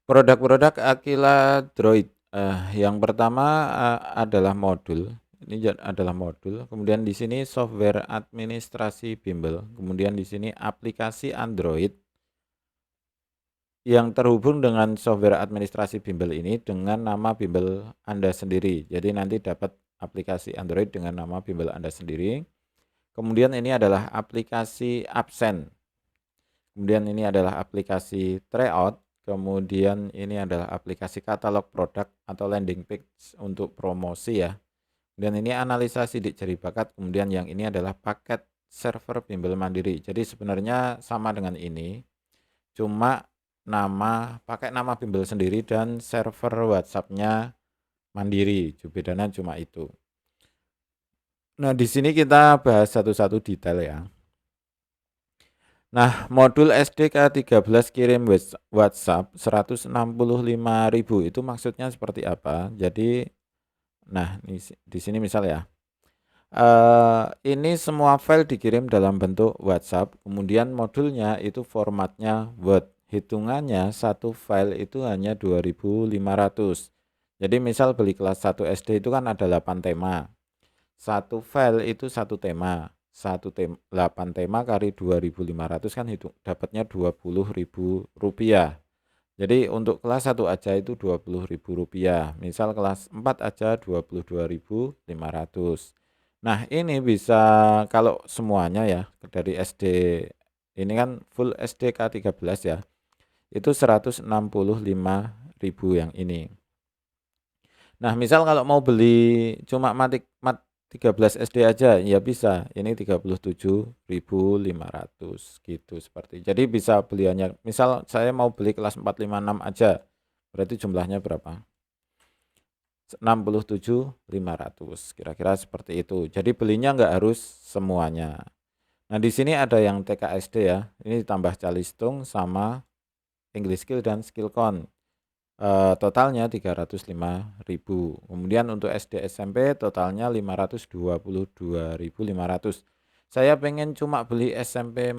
Produk-produk Aquila Droid, yang pertama, adalah modul, ini adalah modul, kemudian di sini software administrasi bimbel, kemudian di sini aplikasi Android yang terhubung dengan software administrasi bimbel ini dengan nama bimbel Anda sendiri. Jadi nanti dapat aplikasi Android dengan nama bimbel Anda sendiri. Kemudian ini adalah aplikasi absen. Kemudian ini adalah aplikasi tryout. Kemudian ini adalah aplikasi katalog produk atau landing page untuk promosi ya. Dan ini analisa sidik jari bakat. Kemudian yang ini adalah paket server bimbel mandiri. Jadi sebenarnya sama dengan ini, cuma pakai nama bimbel sendiri dan server WhatsApp-nya mandiri. Bedanya cuma itu. Nah, di sini kita bahas satu-satu detail ya. Nah, modul SDK13 kirim WhatsApp 165.000 itu maksudnya seperti apa? Jadi, nah di sini misal ya, ini semua file dikirim dalam bentuk WhatsApp, kemudian modulnya itu formatnya Word. Hitungannya satu file itu hanya 2.500. Jadi misal beli kelas 1 SD itu kan ada 8 tema. Satu file itu satu tema. 8 tema kali 2.500 kan hitung dapatnya Rp20.000. Jadi untuk kelas 1 aja itu Rp20.000. Misal kelas 4 aja 22.500. Nah, ini bisa kalau semuanya ya dari SD ini kan full SDK 13 ya. Itu 165.000 yang ini. Nah, misal kalau mau beli cuma mat 13 SD aja ya bisa. Ini 37.500 gitu seperti. Jadi bisa beliannya. Misal saya mau beli kelas 456 aja. Berarti jumlahnya berapa? 67.500. Kira-kira seperti itu. Jadi belinya nggak harus semuanya. Nah, di sini ada yang TKSD ya. Ini ditambah Calistung sama English Skill dan Skillcon. Totalnya 305.000. Kemudian untuk SD SMP totalnya 522.500. Saya pengen cuma beli SMP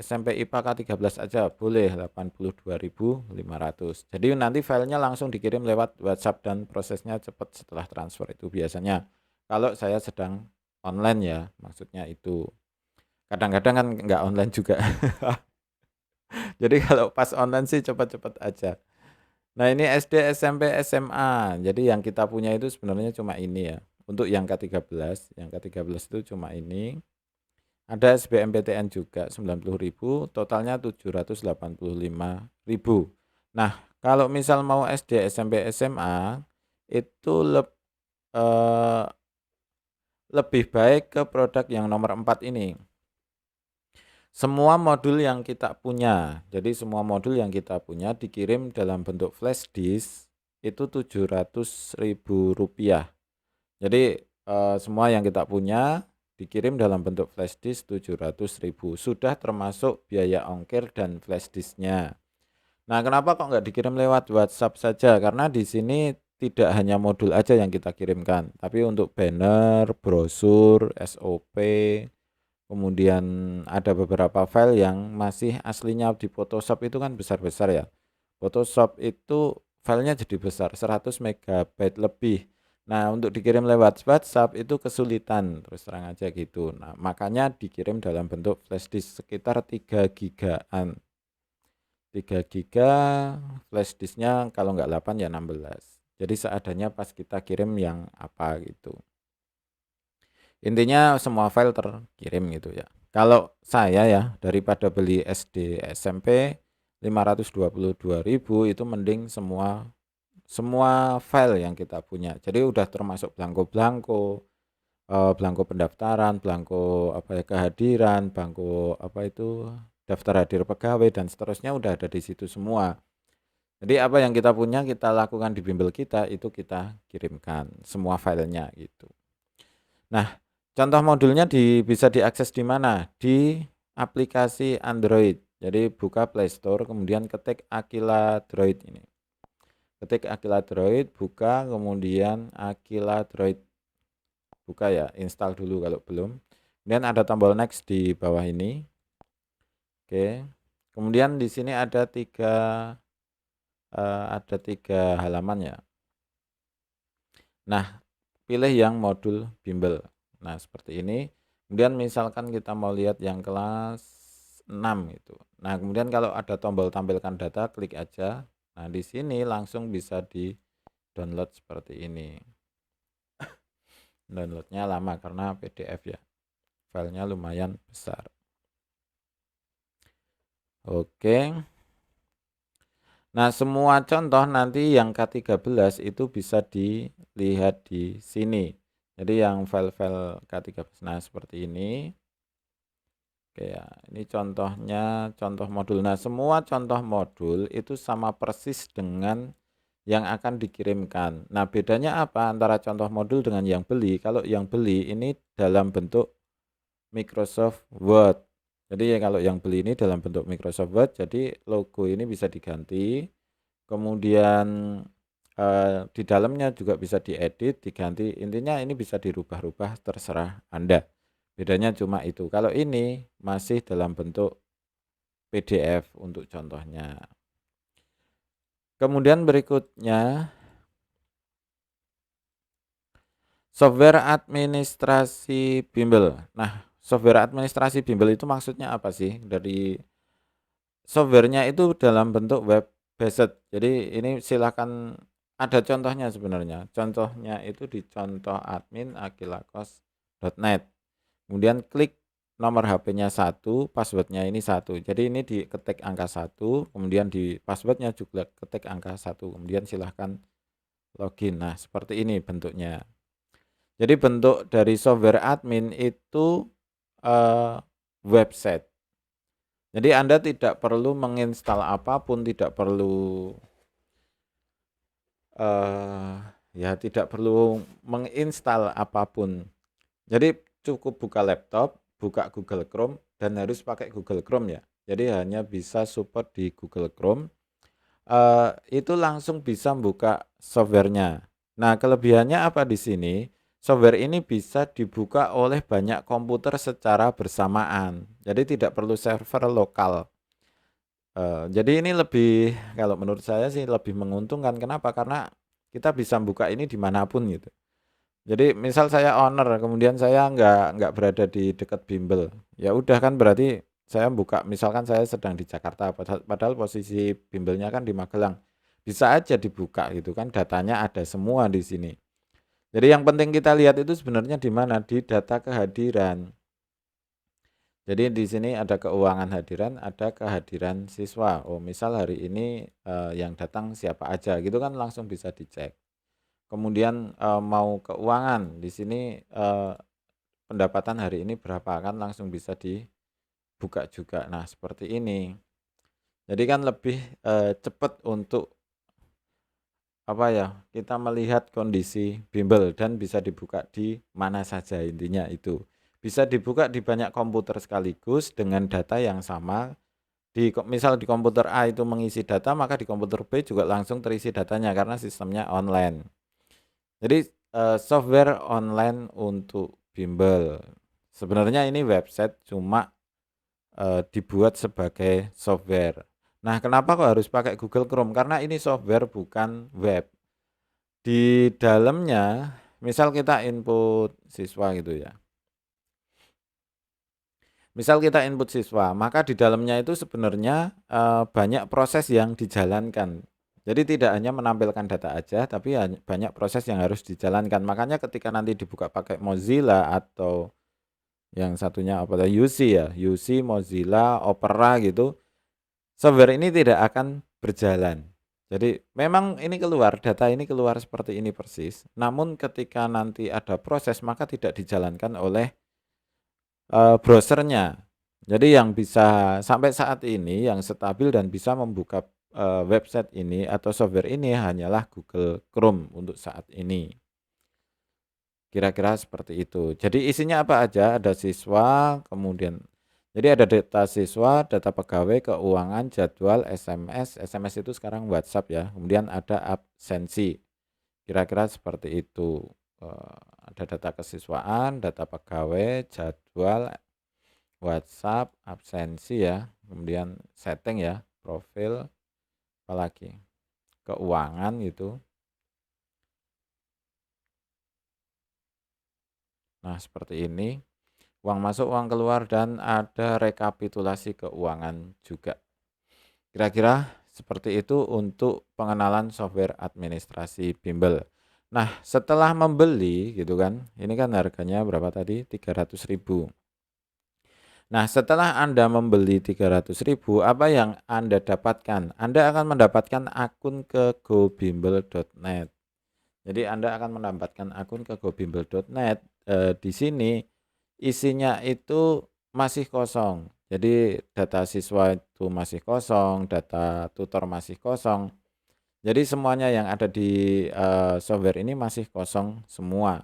IPA K13 aja, boleh 82.500. Jadi nanti filenya langsung dikirim lewat WhatsApp dan prosesnya cepat setelah transfer itu biasanya. Kalau saya sedang online ya, maksudnya itu. Kadang-kadang kan nggak online juga. Jadi kalau pas online sih cepat-cepat aja. Nah, ini SD, SMP, SMA. Jadi yang kita punya itu sebenarnya cuma ini ya. Untuk yang K13, yang K13 itu cuma ini. Ada SBMPTN juga 90.000, totalnya 785.000. Nah, kalau misal mau SD, SMP, SMA itu eh, lebih baik ke produk yang nomor 4 ini. Semua modul yang kita punya, jadi semua modul yang kita punya dikirim dalam bentuk flash disk itu Rp700.000. Jadi semua yang kita punya dikirim dalam bentuk flash disk 700.000. Sudah termasuk biaya ongkir dan flash disknya. Nah, kenapa kok nggak dikirim lewat WhatsApp saja? Karena di sini tidak hanya modul aja yang kita kirimkan, tapi untuk banner, brosur, SOP, kemudian ada beberapa file yang masih aslinya di Photoshop itu kan besar-besar ya. Photoshop itu filenya jadi besar, 100 MB lebih. Nah, untuk dikirim lewat WhatsApp itu kesulitan, terus terang aja gitu. Nah, makanya dikirim dalam bentuk flash disk sekitar 3 gigaan. 3 giga flash disknya kalau nggak 8 ya 16. Jadi seadanya pas kita kirim yang apa gitu. Intinya semua file terkirim gitu ya. Kalau saya ya daripada beli SD SMP 522.000 itu mending semua file yang kita punya. Jadi udah termasuk belangko-belangko, belangko pendaftaran, belangko apa ya kehadiran, belangko apa itu daftar hadir pegawai dan seterusnya udah ada di situ semua. Jadi apa yang kita punya kita lakukan di bimbel kita itu kita kirimkan semua filenya gitu. Nah, contoh modulnya bisa diakses di mana? Di aplikasi Android. Jadi buka Play Store, kemudian ketik Aquila Droid ini. Ketik Aquila Droid, buka, kemudian Aquila Droid. Buka ya, install dulu kalau belum. Kemudian ada tombol next di bawah ini. Oke. Kemudian di sini ada 3 ada 3 halaman ya. Nah, pilih yang modul bimbel. Nah, seperti ini. Kemudian misalkan kita mau lihat yang kelas 6 itu. Nah, kemudian kalau ada tombol tampilkan data, klik aja. Nah, di sini langsung bisa di-download seperti ini. Downloadnya lama karena PDF ya. Filenya lumayan besar. Oke. Nah, semua contoh nanti yang K13 itu bisa dilihat di sini. Jadi yang file-file K13. Nah, seperti ini. Oke ya, ini contohnya, contoh modul. Nah, semua contoh modul itu sama persis dengan yang akan dikirimkan. Nah, bedanya apa antara contoh modul dengan yang beli? Kalau yang beli ini dalam bentuk Microsoft Word. Jadi ya kalau yang beli ini dalam bentuk Microsoft Word, jadi logo ini bisa diganti. Kemudian di dalamnya juga bisa diedit, diganti. Intinya ini bisa dirubah-rubah, terserah Anda. Bedanya cuma itu. Kalau ini masih dalam bentuk PDF untuk contohnya. Kemudian berikutnya software administrasi bimbel. Nah, software administrasi bimbel itu maksudnya apa sih? Dari softwarenya itu dalam bentuk web based. Jadi ini silakan, ada contohnya sebenarnya. Contohnya itu di contoh admin akilakos.net. Kemudian klik nomor HP-nya 1, passwordnya ini 1. Jadi ini diketik angka 1, kemudian di passwordnya juga ketik angka 1. Kemudian silahkan login. Nah, seperti ini bentuknya. Jadi bentuk dari software admin itu website. Jadi Anda tidak perlu menginstal apapun, tidak perlu tidak perlu menginstal apapun. Jadi cukup buka laptop, buka Google Chrome, dan harus pakai Google Chrome ya. Jadi hanya bisa support di Google Chrome. Itu langsung bisa buka softwarenya. Nah, kelebihannya apa di sini? Software ini bisa dibuka oleh banyak komputer secara bersamaan. Jadi tidak perlu server lokal. Jadi ini lebih, kalau menurut saya sih lebih menguntungkan. Kenapa? Karena kita bisa buka ini dimanapun gitu. Jadi misal saya owner, kemudian saya nggak berada di dekat bimbel, ya udah kan berarti saya buka, misalkan saya sedang di Jakarta, padahal posisi bimbelnya kan di Magelang, bisa aja dibuka gitu kan, datanya ada semua di sini. Jadi yang penting kita lihat itu sebenarnya di mana, di data kehadiran. Jadi di sini ada keuangan hadiran, ada kehadiran siswa. Oh, misal hari ini yang datang siapa aja gitu kan langsung bisa dicek. Kemudian mau keuangan, di sini pendapatan hari ini berapa kan langsung bisa dibuka juga. Nah, seperti ini. Jadi kan lebih cepat untuk apa ya, kita melihat kondisi bimbel dan bisa dibuka di mana saja, intinya itu. Bisa dibuka di banyak komputer sekaligus dengan data yang sama. Misal di komputer A itu mengisi data, maka di komputer B juga langsung terisi datanya karena sistemnya online. Jadi software online untuk bimbel. Sebenarnya ini website, cuma dibuat sebagai software. Nah, kenapa kok harus pakai Google Chrome? Karena ini software bukan web. Di dalamnya, misal kita input siswa gitu ya. Misal kita input siswa, maka di dalamnya itu sebenarnya banyak proses yang dijalankan. Jadi tidak hanya menampilkan data aja, tapi banyak proses yang harus dijalankan. Makanya ketika nanti dibuka pakai Mozilla atau yang satunya apa tadi, UC ya, UC, Mozilla, Opera gitu, software ini tidak akan berjalan. Jadi memang ini keluar, data ini keluar seperti ini persis. Namun ketika nanti ada proses, maka tidak dijalankan oleh browsernya. Jadi yang bisa sampai saat ini yang stabil dan bisa membuka website ini atau software ini hanyalah Google Chrome untuk saat ini. Kira-kira seperti itu. Jadi isinya apa aja? Ada siswa, kemudian jadi ada data siswa, data pegawai, keuangan, jadwal, SMS. SMS itu sekarang WhatsApp ya. Kemudian ada absensi. Kira-kira seperti itu. Ada data kesiswaan, data pegawai, jadwal, WhatsApp, absensi ya, kemudian setting ya, profil, apalagi. keuangan gitu. Nah, seperti ini. Uang masuk, uang keluar, dan ada rekapitulasi keuangan juga. Kira-kira seperti itu untuk pengenalan software administrasi bimbel. Nah, setelah membeli gitu kan, ini kan harganya berapa tadi? 300.000. Nah, setelah Anda membeli 300.000, apa yang Anda dapatkan? Anda akan mendapatkan akun ke gobimbel.net. Jadi Anda akan mendapatkan akun ke gobimbel.net. Di sini isinya itu masih kosong. Jadi data siswa itu masih kosong, data tutor masih kosong. Jadi semuanya yang ada di software ini masih kosong semua.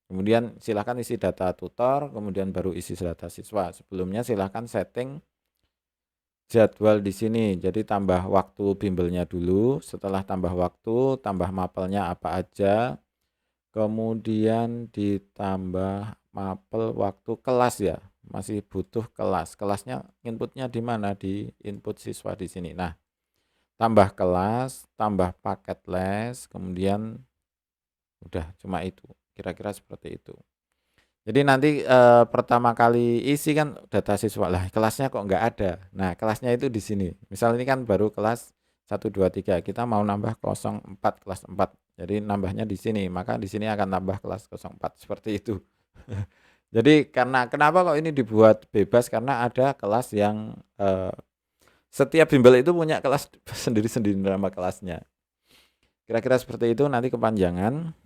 Kemudian silahkan isi data tutor, kemudian baru isi data siswa. Sebelumnya silahkan setting jadwal di sini. Jadi tambah waktu bimbelnya dulu, setelah tambah waktu, tambah mapelnya apa aja, kemudian ditambah mapel waktu kelas ya. Masih butuh kelas. Kelasnya inputnya di mana? Di input siswa di sini. Nah, tambah kelas, tambah paket les, kemudian udah cuma itu. Kira-kira seperti itu. Jadi nanti pertama kali isi kan data siswa lah, kelasnya kok nggak ada. Nah, kelasnya itu di sini. Misal ini kan baru kelas 1 2 3, kita mau nambah 04 kelas 4. Jadi nambahnya di sini, maka di sini akan nambah kelas 04 seperti itu. Jadi karena kenapa kok ini dibuat bebas, karena ada kelas yang setiap bimbel itu punya kelas sendiri-sendiri nama kelasnya. Kira-kira seperti itu, nanti kepanjangan.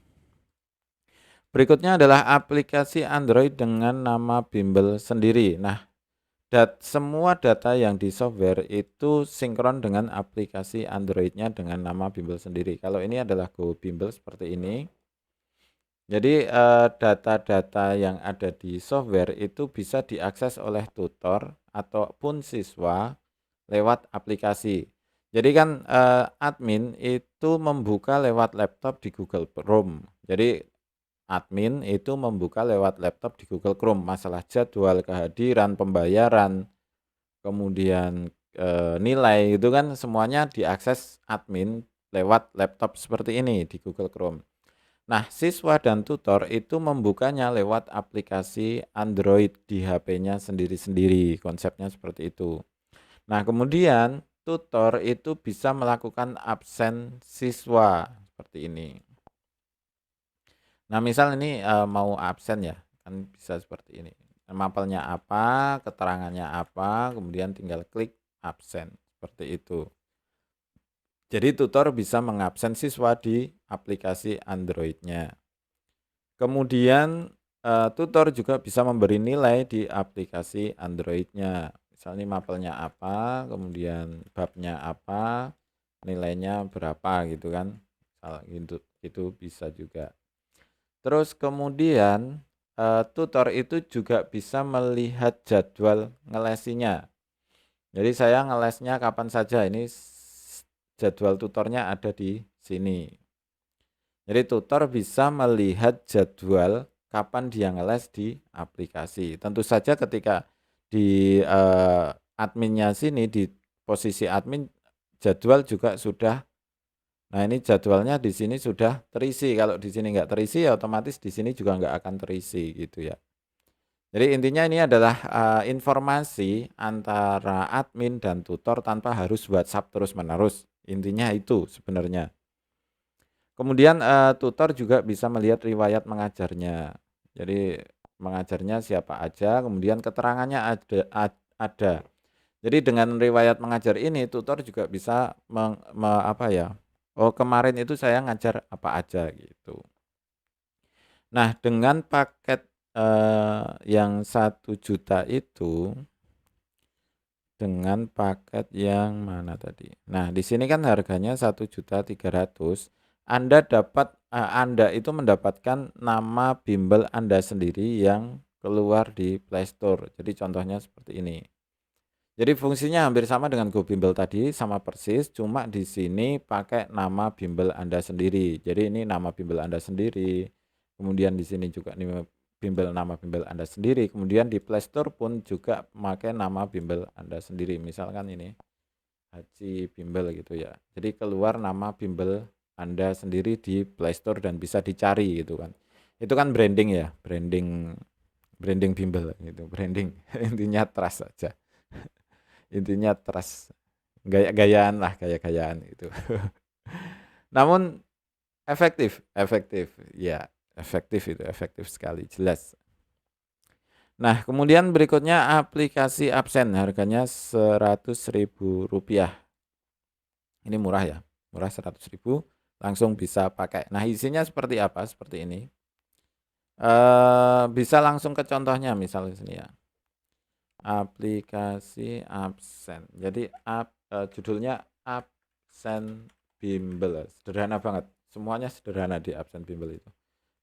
Berikutnya adalah aplikasi Android dengan nama bimbel sendiri. Nah, semua data yang di software itu sinkron dengan aplikasi Android-nya dengan nama bimbel sendiri. Kalau ini adalah Go Bimbel seperti ini. Jadi data-data yang ada di software itu bisa diakses oleh tutor ataupun siswa lewat aplikasi. Jadi kan admin itu membuka lewat laptop di Google Chrome. Jadi admin itu membuka lewat laptop di Google Chrome, masalah jadwal, kehadiran, pembayaran, kemudian nilai itu kan semuanya diakses admin lewat laptop seperti ini di Google Chrome. Nah, siswa dan tutor itu membukanya lewat aplikasi Android di HP-nya sendiri-sendiri, konsepnya seperti itu. Nah, kemudian tutor itu bisa melakukan absen siswa seperti ini. Nah, misal ini mau absen ya, kan bisa seperti ini. Mapelnya apa, keterangannya apa, kemudian tinggal klik absen, seperti itu. Jadi tutor bisa mengabsen siswa di aplikasi Android-nya. Kemudian tutor juga bisa memberi nilai di aplikasi Android-nya. Misalnya mapelnya apa, kemudian babnya apa, nilainya berapa gitu kan. Itu bisa juga. Terus kemudian tutor itu juga bisa melihat jadwal ngelesinya. Jadi saya ngelesnya kapan saja, ini jadwal tutornya ada di sini. Jadi tutor bisa melihat jadwal kapan dia ngeles di aplikasi. Tentu saja ketika di adminnya sini, di posisi admin, jadwal juga sudah. Nah, ini jadwalnya di sini sudah terisi. Kalau di sini nggak terisi, ya otomatis di sini juga nggak akan terisi gitu ya. Jadi intinya ini adalah informasi antara admin dan tutor tanpa harus WhatsApp terus-menerus. Intinya itu sebenarnya. Kemudian tutor juga bisa melihat riwayat mengajarnya. Jadi mengajarnya siapa aja, kemudian keterangannya ada. Jadi dengan riwayat mengajar ini tutor juga bisa apa ya? Oh, kemarin itu saya ngajar apa aja gitu. Nah, dengan paket yang 1 juta itu, dengan paket yang mana tadi? Nah, di sini kan harganya 1.300.000. Anda itu mendapatkan nama bimbel Anda sendiri yang keluar di Play Store. Jadi contohnya seperti ini. Jadi fungsinya hampir sama dengan GoBimbel tadi, sama persis, cuma di sini pakai nama bimbel Anda sendiri. Jadi ini nama bimbel Anda sendiri. Kemudian di sini juga nama bimbel Anda sendiri. Kemudian di Play Store pun juga pakai nama bimbel Anda sendiri. Misalkan ini Haji Bimbel gitu ya. Jadi keluar nama bimbel Anda sendiri di Play Store dan bisa dicari gitu kan. Itu kan branding ya, branding bimbel gitu, branding. Intinya trust saja. Intinya trust. Gaya-gayaan lah, gaya-gayaan itu. Namun efektif, efektif. Ya, efektif itu, efektif sekali, jelas. Nah, kemudian berikutnya aplikasi absen, harganya Rp100.000. Ini murah ya, murah 100.000, langsung bisa pakai. Nah, isinya seperti apa? Seperti ini. Bisa langsung ke contohnya, misalnya sini ya. Aplikasi absen. Jadi judulnya absen bimbel. Sederhana banget. Semuanya sederhana di absen bimbel itu.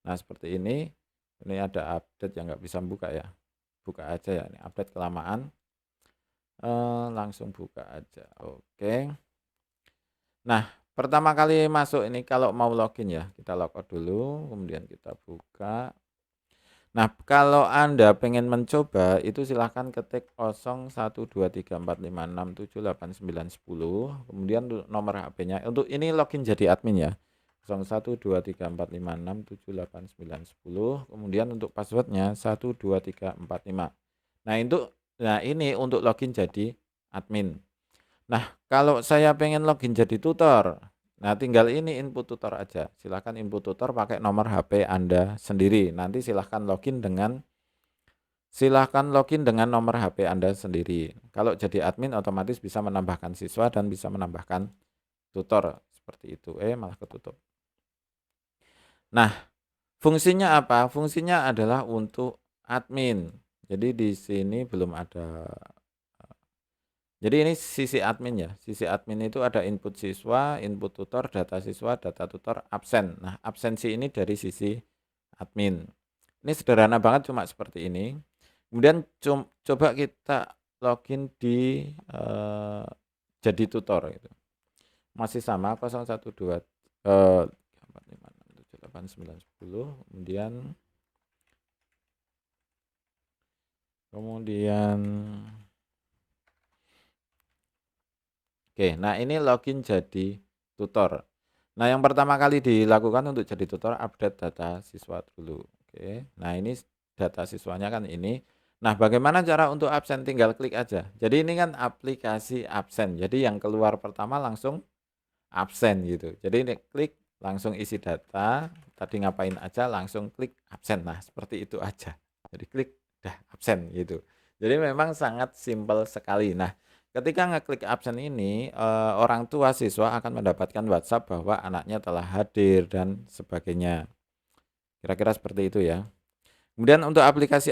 Nah, seperti ini. Ini ada update yang nggak bisa buka ya. Buka aja ya. Ini update kelamaan. Langsung buka aja. Oke. Nah, pertama kali masuk ini kalau mau login ya, kita logout dulu, kemudian kita buka. Nah, kalau Anda pengen mencoba itu silahkan ketik 012345678910, kemudian nomor HP-nya. Untuk ini login jadi admin ya. 012345678910, kemudian untuk passwordnya 12345. Nah, ini untuk login jadi admin. Nah, kalau saya pengen login jadi tutor, nah tinggal ini input tutor aja. Silahkan input tutor pakai nomor HP Anda sendiri. Nanti silahkan login dengan nomor HP Anda sendiri. Kalau jadi admin otomatis bisa menambahkan siswa dan bisa menambahkan tutor. Seperti itu. Malah ketutup. Nah, fungsinya apa? Fungsinya adalah untuk admin. Jadi di sini belum ada. Jadi ini sisi admin ya. Sisi admin itu ada input siswa, input tutor, data siswa, data tutor, absen. Nah, absensi ini dari sisi admin. Ini sederhana banget, cuma seperti ini. Kemudian coba kita login di jadi tutor gitu. Masih sama 012 4567810, kemudian Oke, nah ini login jadi tutor. Nah, yang pertama kali dilakukan untuk jadi tutor, update data siswa dulu. Oke, nah ini data siswanya kan ini. Nah, bagaimana cara untuk absen? Tinggal klik aja. Jadi ini kan aplikasi absen. Jadi yang keluar pertama langsung absen gitu. Jadi ini klik langsung isi data. Tadi ngapain aja langsung klik absen. Nah, seperti itu aja. Jadi klik dah absen gitu. Jadi memang sangat simpel sekali. Nah, ketika ngeklik absen ini, orang tua siswa akan mendapatkan WhatsApp bahwa anaknya telah hadir dan sebagainya. Kira-kira seperti itu ya. Kemudian untuk aplikasi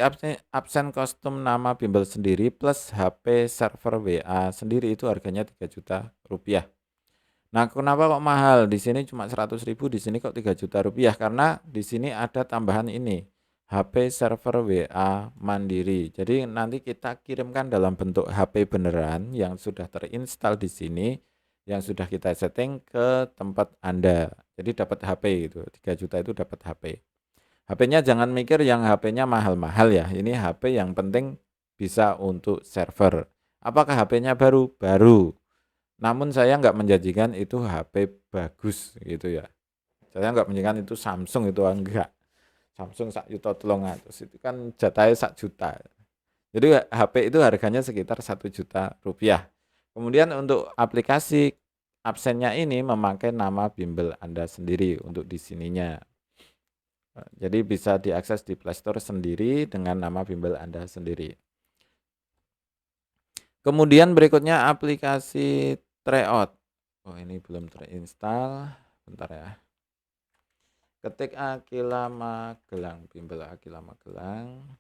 absen kostum nama bimbel sendiri plus HP server WA sendiri itu harganya Rp3 juta. Nah, kenapa kok mahal? Di sini cuma 100.000, di sini kok Rp3 juta? Karena di sini ada tambahan ini. HP server WA mandiri. Jadi nanti kita kirimkan dalam bentuk HP beneran yang sudah terinstall di sini, yang sudah kita setting ke tempat Anda. Jadi dapat HP gitu. 3 juta itu dapat HP. HP-nya jangan mikir yang HP-nya mahal-mahal ya. Ini HP yang penting bisa untuk server. Apakah HP-nya baru? Baru. Namun saya nggak menjanjikan itu HP bagus gitu ya. Saya nggak menjanjikan itu Samsung itu enggak. Samsung 1.300.000 itu kan jatahnya 1 juta. Jadi HP itu harganya sekitar Rp1 juta. Kemudian untuk aplikasi absennya ini memakai nama bimbel Anda sendiri untuk di sininya. Jadi bisa diakses di Play Store sendiri dengan nama bimbel Anda sendiri. Kemudian berikutnya aplikasi Tryout. Oh, ini belum terinstall. Bentar ya. Ketik Akila Magelang, bimbel Akila Magelang.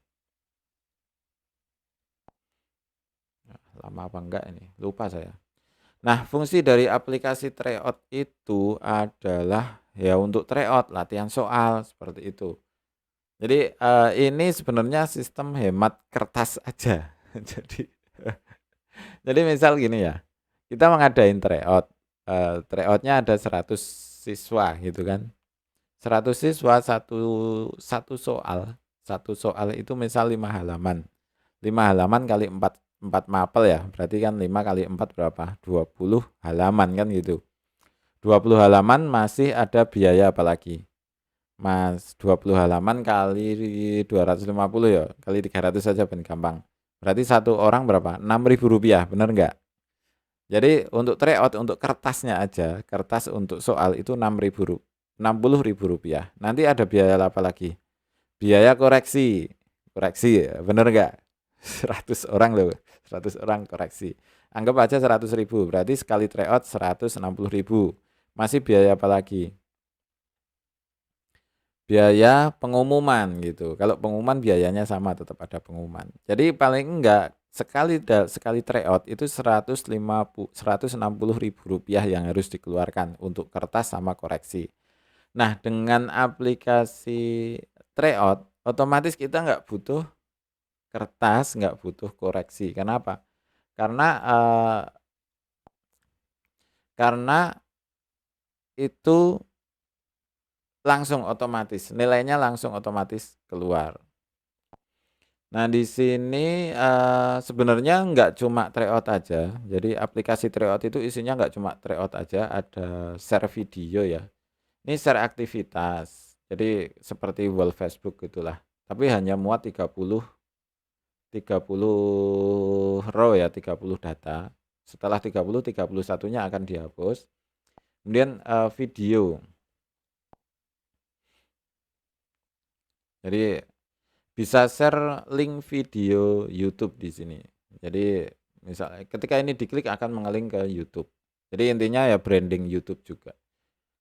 Lama apa enggak ini? Lupa saya. Nah, fungsi dari aplikasi Tryout itu adalah ya untuk tryout, latihan soal seperti itu. Jadi ini sebenarnya sistem hemat kertas aja. Jadi misal gini ya. Kita mengadain tryout. Tryoutnya ada 100 siswa gitu kan. 100 siswa satu soal itu misal 5 halaman. 5 halaman kali 4 4 mapel ya, berarti kan 5 kali 4 berapa? 20 halaman kan gitu. 20 halaman masih ada biaya apalagi? 20 halaman kali 250 ya, kali 300 saja ben gampang. Berarti satu orang berapa? Rp6.000, bener nggak? Jadi untuk tryout, untuk kertasnya aja, kertas untuk soal itu Rp60.000. Nanti ada biaya apa lagi? Biaya koreksi. Koreksi ya, bener nggak? 100 orang loh, 100 orang koreksi. Anggap aja 100.000, berarti sekali tryout 160.000. Masih biaya apa lagi? Biaya pengumuman gitu. Kalau pengumuman biayanya sama, tetap ada pengumuman. Jadi paling enggak sekali tryout itu Rp160.000 yang harus dikeluarkan untuk kertas sama koreksi. Nah, dengan aplikasi tryout otomatis kita nggak butuh kertas, nggak butuh koreksi. Kenapa? Karena itu langsung otomatis, nilainya langsung otomatis keluar. Nah, di sini sebenarnya nggak cuma tryout aja. Jadi aplikasi tryout itu isinya nggak cuma tryout aja, ada share video ya. Ini share aktivitas. Jadi seperti wall Facebook gitulah. Tapi hanya muat 30 row ya, 30 data. Setelah 31-nya akan dihapus. Kemudian video. Jadi bisa share link video YouTube di sini. Jadi misalnya ketika ini diklik akan mengeling ke YouTube. Jadi intinya ya branding YouTube juga.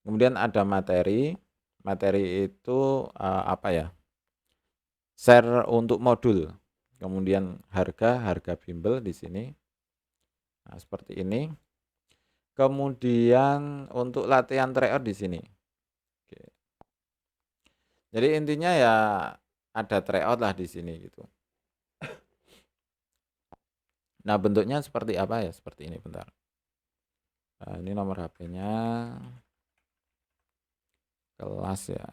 Kemudian ada materi. Materi itu apa ya? Share untuk modul. Kemudian harga bimbel di sini. Nah, seperti ini. Kemudian untuk latihan tryout di sini. Oke. Jadi intinya ya ada tryout lah di sini gitu. Nah, bentuknya seperti apa ya? Seperti ini, bentar. Nah, ini nomor HP-nya. Kelas ya.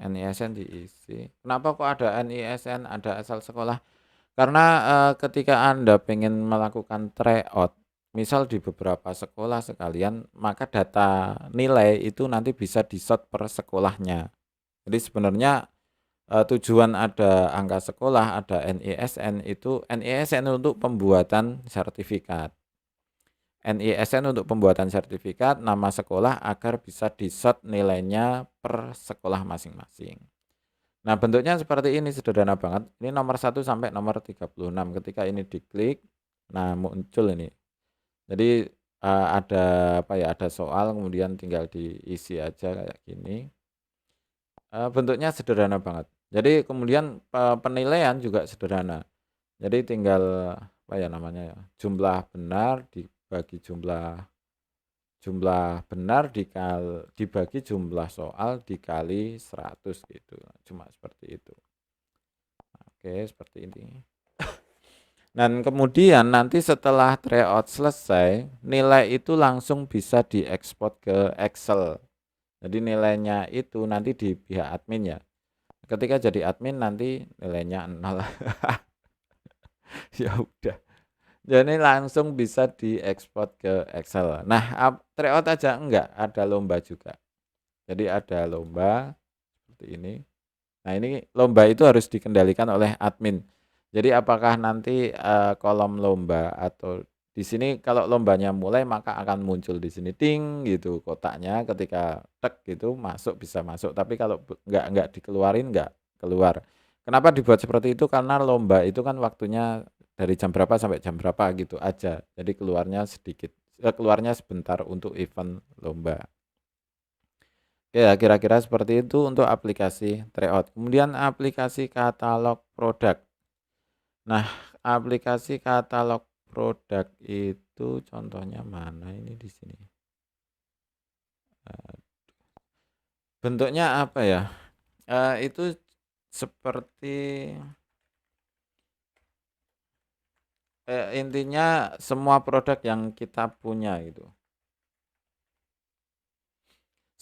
NISN diisi. Kenapa kok ada NISN, ada asal sekolah? Karena ketika Anda pengen melakukan tryout, misal di beberapa sekolah sekalian, maka data nilai itu nanti bisa di-sort per sekolahnya. Jadi sebenarnya tujuan ada angka sekolah, ada NISN itu NISN untuk pembuatan sertifikat. NISN untuk pembuatan sertifikat, nama sekolah agar bisa di-sort nilainya per sekolah masing-masing. Nah, bentuknya seperti ini, sederhana banget. Ini nomor 1 sampai nomor 36. Ketika ini diklik, nah muncul ini. Jadi ada apa ya? Ada soal, kemudian tinggal diisi aja kayak gini. Bentuknya sederhana banget. Jadi kemudian penilaian juga sederhana. Jadi tinggal apa ya namanya ya? Jumlah benar dibagi jumlah benar dibagi jumlah soal dikali 100 gitu. Cuma seperti itu. Oke, seperti ini. Dan kemudian nanti setelah tryout selesai, nilai itu langsung bisa diekspor ke Excel. Jadi nilainya itu nanti di pihak admin ya. Ketika jadi admin nanti nilainya 0. Ya udah. Jadi langsung bisa diekspor ke Excel. Nah, tryout aja enggak, ada lomba juga. Jadi ada lomba seperti ini. Nah, ini lomba itu harus dikendalikan oleh admin. Jadi apakah nanti kolom lomba atau di sini kalau lombanya mulai maka akan muncul di sini ting gitu kotaknya, ketika tek gitu masuk bisa masuk. Tapi kalau enggak dikeluarin enggak keluar. Kenapa dibuat seperti itu? Karena lomba itu kan waktunya dari jam berapa sampai jam berapa gitu aja. Jadi keluarnya sebentar untuk event lomba. Ya, kira-kira seperti itu untuk aplikasi tryout. Kemudian aplikasi katalog produk. Nah, aplikasi katalog produk itu contohnya mana ini di sini? Bentuknya apa ya? Itu seperti intinya semua produk yang kita punya itu.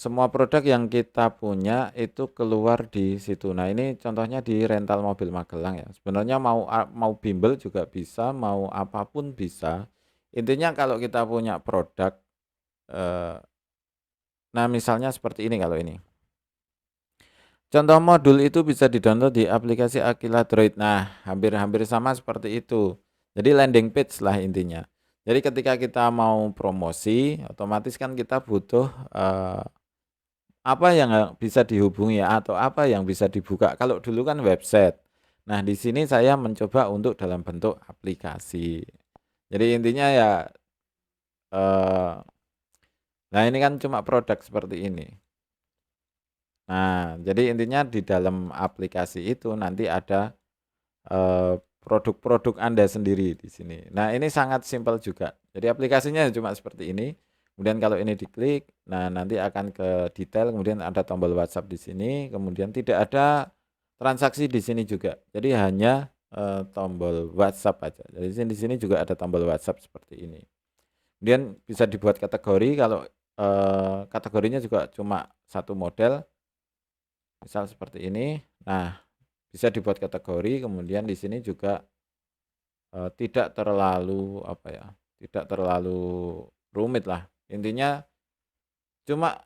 semua produk yang kita punya itu keluar di situ. Nah, ini contohnya di rental mobil Magelang ya. Sebenarnya mau bimbel juga bisa, mau apapun bisa. Intinya kalau kita punya produk, nah misalnya seperti ini kalau ini. Contoh modul itu bisa di-download di aplikasi Aquila Droid. Nah, hampir-hampir sama seperti itu. Jadi landing page lah intinya. Jadi ketika kita mau promosi, otomatis kan kita butuh apa yang bisa dihubungi atau apa yang bisa dibuka. Kalau dulu kan website. Nah, di sini saya mencoba untuk dalam bentuk aplikasi. Jadi intinya ya, nah ini kan cuma produk seperti ini. Nah, jadi intinya di dalam aplikasi itu nanti ada produk-produk Anda sendiri di sini. Nah, ini sangat simpel juga. Jadi aplikasinya cuma seperti ini. Kemudian kalau ini diklik, nah nanti akan ke detail, kemudian ada tombol WhatsApp di sini, kemudian tidak ada transaksi di sini juga. Jadi hanya tombol WhatsApp aja. Jadi di sini juga ada tombol WhatsApp seperti ini. Kemudian bisa dibuat kategori, kalau kategorinya juga cuma satu model. Misal seperti ini. Nah, bisa dibuat kategori, kemudian di sini juga tidak terlalu tidak terlalu rumit lah. Intinya cuma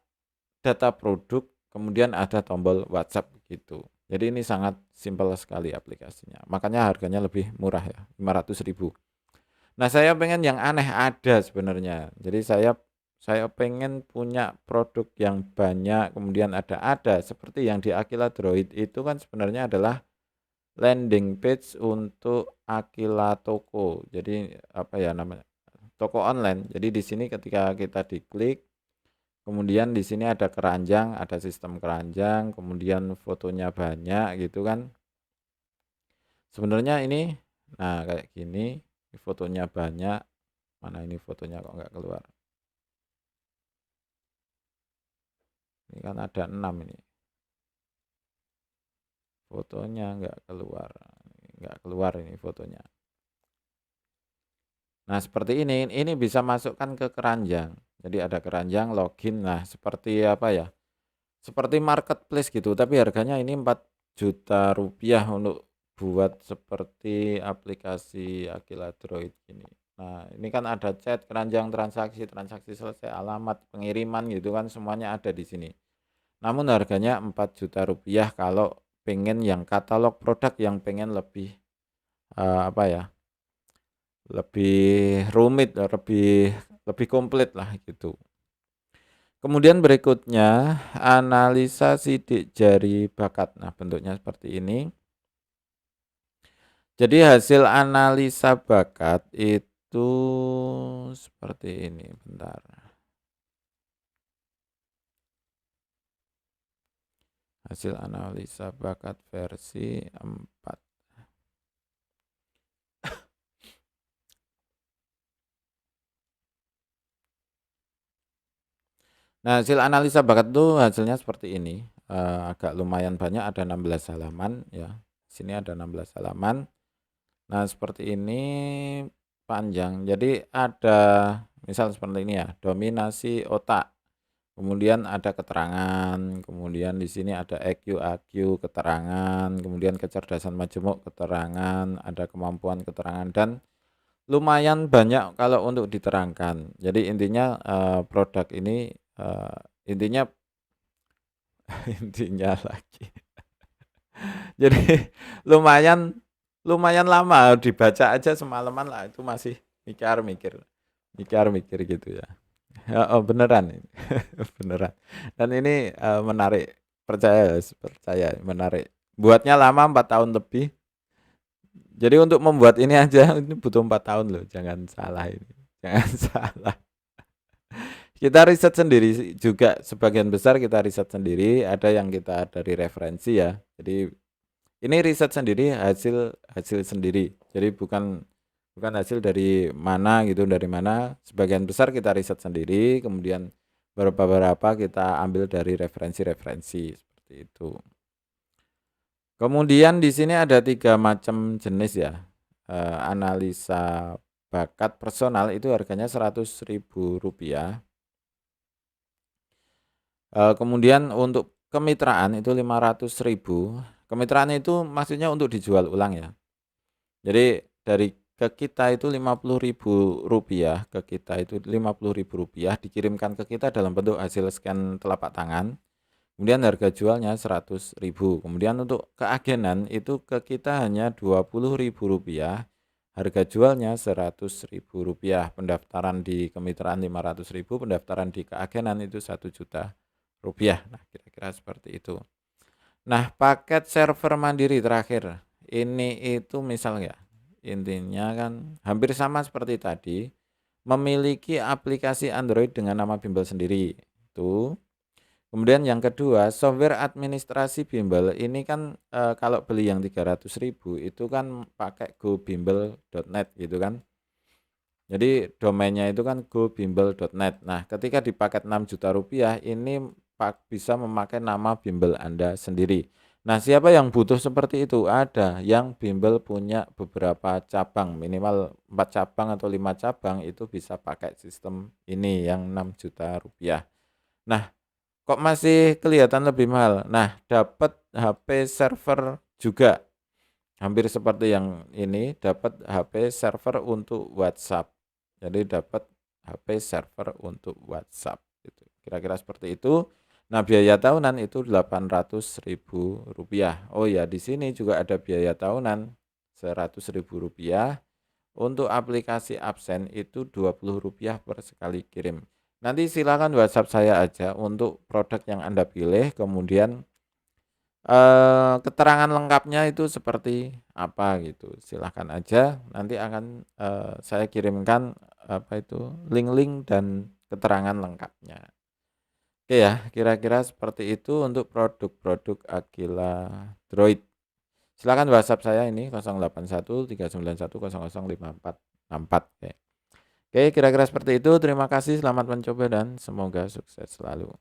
data produk, kemudian ada tombol WhatsApp gitu. Jadi ini sangat simpel sekali aplikasinya. Makanya harganya lebih murah ya, 500.000. Nah, saya pengen yang aneh ada sebenarnya. Jadi saya pengen punya produk yang banyak, kemudian ada seperti yang di Aquila Droid itu kan sebenarnya adalah landing page untuk Aquila Toko. Jadi apa ya namanya? Toko online. Jadi di sini ketika kita diklik, kemudian di sini ada keranjang, ada sistem keranjang, kemudian fotonya banyak gitu kan. Sebenarnya ini nah kayak gini, fotonya banyak. Mana ini fotonya kok nggak keluar? Ini kan ada 6 ini. Fotonya nggak keluar. Nggak keluar ini fotonya. Nah, seperti ini bisa masukkan ke keranjang. Jadi ada keranjang, login. Nah, seperti apa ya? Seperti marketplace gitu, tapi harganya ini 4 juta rupiah untuk buat seperti aplikasi Aquila Droid ini. Nah, ini kan ada chat, keranjang, transaksi selesai, alamat, pengiriman gitu kan, semuanya ada di sini. Namun harganya 4 juta rupiah kalau pengen yang katalog produk yang pengen lebih lebih rumit, lebih komplit lah gitu. Kemudian berikutnya analisa sidik jari bakat. Nah, bentuknya seperti ini. Jadi hasil analisa bakat itu seperti ini. Bentar. Hasil analisa bakat versi 4. Nah, hasil analisa bakat itu hasilnya seperti ini. Agak lumayan banyak, ada 16 halaman ya. Sini ada 16 halaman. Nah, seperti ini panjang. Jadi ada misal seperti ini ya, dominasi otak. Kemudian ada keterangan, kemudian di sini ada EQ, AQ, keterangan, kemudian kecerdasan majemuk, keterangan, ada kemampuan keterangan, dan lumayan banyak kalau untuk diterangkan. Jadi intinya produk ini intinya intinya lagi. Jadi lumayan lama dibaca aja semalaman lah, itu masih mikir gitu ya. Oh, beneran ini. Beneran. Dan ini menarik, percaya menarik. Buatnya lama 4 tahun lebih. Jadi untuk membuat ini aja ini butuh 4 tahun loh, jangan salah ini. Jangan salah. Kita riset sendiri juga, sebagian besar kita riset sendiri, ada yang kita dari referensi ya. Jadi ini riset sendiri, hasil sendiri. Jadi bukan hasil dari mana gitu, dari mana. Sebagian besar kita riset sendiri, kemudian beberapa kita ambil dari referensi-referensi seperti itu. Kemudian di sini ada 3 macam jenis ya. Analisa bakat personal itu harganya 100.000 rupiah. Kemudian untuk kemitraan itu 500.000. Kemitraan itu maksudnya untuk dijual ulang ya. Jadi dari ke kita itu Rp50.000, ke kita itu Rp50.000 dikirimkan ke kita dalam bentuk hasil scan telapak tangan. Kemudian harga jualnya Rp100.000. Kemudian untuk keagenan itu ke kita hanya Rp20.000, harga jualnya Rp100.000. Pendaftaran di kemitraan Rp500.000, pendaftaran di keagenan itu Rp1.000.000. Nah, kira-kira seperti itu. Nah, paket server mandiri terakhir. Ini itu misalnya intinya kan hampir sama seperti tadi, memiliki aplikasi Android dengan nama bimbel sendiri. Itu. Kemudian yang kedua, software administrasi bimbel ini kan kalau beli yang 300.000 itu kan pakai gobimbel.net gitu kan. Jadi domainnya itu kan gobimbel.net. Nah, ketika di paket Rp6.000.000 ini bisa memakai nama bimbel Anda sendiri. Nah, siapa yang butuh seperti itu? Ada yang bimbel punya beberapa cabang, minimal 4 cabang atau 5 cabang itu bisa pakai sistem ini yang Rp6.000.000. Nah, kok masih kelihatan lebih mahal? Nah, dapat HP server juga. Hampir seperti yang ini, dapat HP server untuk WhatsApp. Jadi dapat HP server untuk WhatsApp gitu. Kira-kira seperti itu. Nah, biaya tahunan itu Rp800.000. Oh ya, di sini juga ada biaya tahunan Rp100.000. Untuk aplikasi absen itu Rp20 per sekali kirim. Nanti silakan WhatsApp saya aja untuk produk yang Anda pilih, kemudian keterangan lengkapnya itu seperti apa gitu. Silahkan aja, nanti akan saya kirimkan link-link dan keterangan lengkapnya. Oke ya, kira-kira seperti itu untuk produk-produk Aquila Droid. Silakan WhatsApp saya ini 081391005464. Oke, kira-kira seperti itu. Terima kasih, selamat mencoba dan semoga sukses selalu.